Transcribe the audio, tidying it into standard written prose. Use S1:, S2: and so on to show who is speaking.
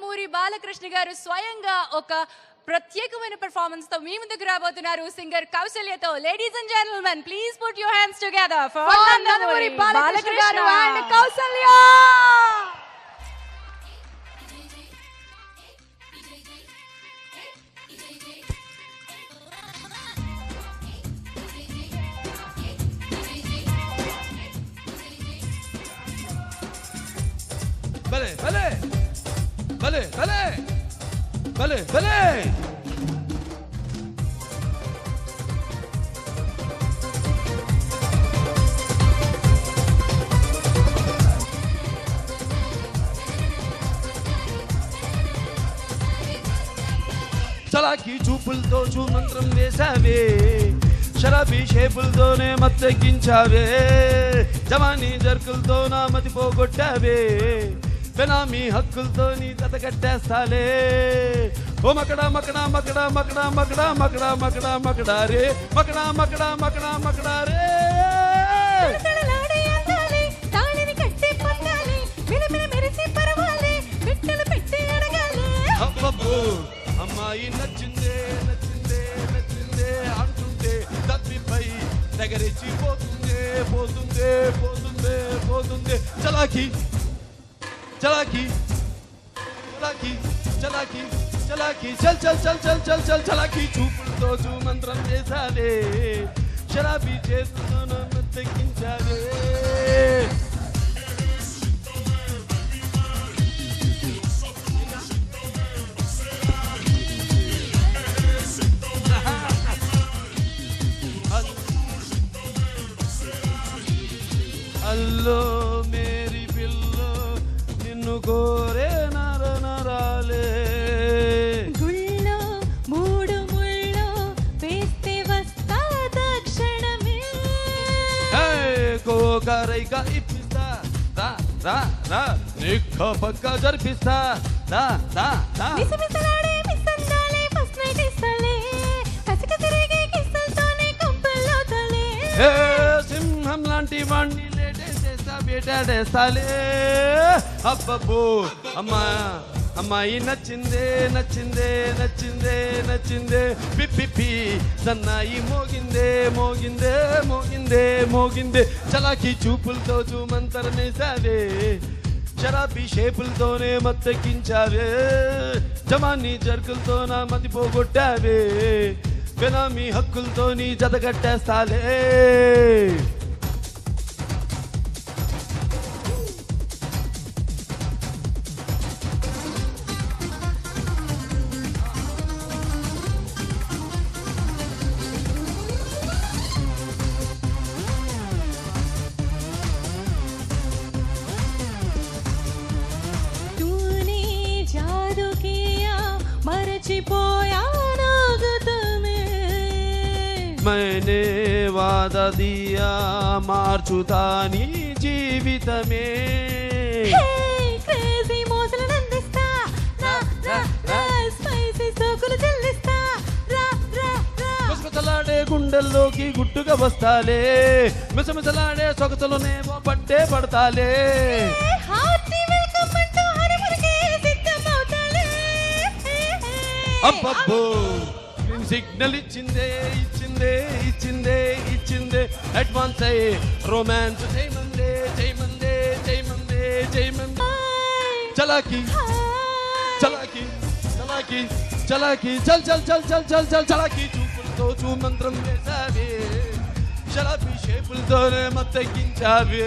S1: నందమూరి బాలకృష్ణ గారు స్వయంగా ఒక ప్రత్యేకమైన పెర్ఫార్మెన్స్ తో మీ ముందుకు రాబోతున్నారు సింగర్ కౌశల్యతో. Ladies and gentlemen, please put your hands together for Nandamuri Balakrishna గారు అండ్ కౌశల్య.
S2: భలే భలే భలే భలే భలే భలే చలాకి చూపులతో మంత్రం వేసావే, శరాబీ షేపులతోనే మత్తెక్కించావే, జవానీ జర్కులతో నా మతి పోగొట్టావే, బెనామీ హక్కులతో నీ తతకట్టేస్తాలే. ఓ మకడా మకడా మకడా మకడా మకడా మకడా మకడా మకడా రే మకడా మకడా మకడా మకడా రే. అమ్మాయి నచ్చిందే నచ్చిందే నచ్చిందే అంటుంటే తప్పిపై దగ్గరించి పోతుందే పోతుందే పోతుందే పోతుందే. చలాకి చలాకి చలాకి చలాకి చలాకి చల్ చల్ చల్ చల్ చల్ చల్ చలాకి చూపులతో మంత్రం చేసావే, శరాబీ చేతులతో తగ్గించావే. అల్లో మేరీ పిల్లో నిన్ను కోరే నర నరాలే,
S1: గుళ్ళో మూడు ముళ్ళో వేస్తే వస్తా దక్షిణమే.
S2: కోకరైగా ఇప్పిస్తా రా రా రా, నిక్క పక్క జరిపిస్తా రా రా రా.
S1: మిసమిసలాడే మిసందాలే ఫస్ట్ నైట్ ఇస్తలే, కసిక తిరిగే కిస్సలతోనే కొంపల్లో తలే.
S2: సింహం లాంటి వాణ్ణి లేటేసేస్తా వేటాడేస్తాలే. అబ్బబ్బో అమ్మా అమ్మాయి నచ్చిందే నచ్చిందే నచ్చిందే నచ్చిందే, పిప్పి సన్నాయి మోగిందే మోగిందే మోగిందే మోగిందే. చలాకి చూపులతో మంతరమేసావే, శరాబీ షేపులతోనే మత్తెక్కించావే, జమానీ జర్కులతో నా మతి పోగొట్టావే, బెనామీ హక్కులతో నీ జతగట్టేస్తాలే.
S1: తూనే జాదు కియా మరచిపోయా నాగుతమే,
S2: मैंने वादा दिया మార్చుతా నీ జీవితమే.
S1: క్రేజీ మోసలు నందిస్తా రా రా రా, స్పైసీ సోకులు చెల్లిస్తా రా రా రా.
S2: మిసమిసలాడే గుండెల్లోకి గుట్టుగా వస్తాలే, మిసమిసలాడే సొగసులనేమో పట్టే పడతాలే.
S1: హార్టీ వెల్కమ్ అంటూ హరిమురికి సిద్ధమవుతాలే.
S2: అబ్బబ్బో సిగ్నల్ ఇచ్చిందే ఇచ్చిందే ఇచ్చిందే ఇచ్చిందే, అడ్వాన్స్ అయ్యే రొమాన్స్ చేయమందే చేయమందే చేయమందే చేయమందే. చలాకి చలాకి చలాకి చలాకి చల్ చల్ చల్ చల్ చల్ చల్ చలాకి చూపులతో మంత్రం వేసావే, శరాబీ షేపులతోనే మత్తెక్కించావే.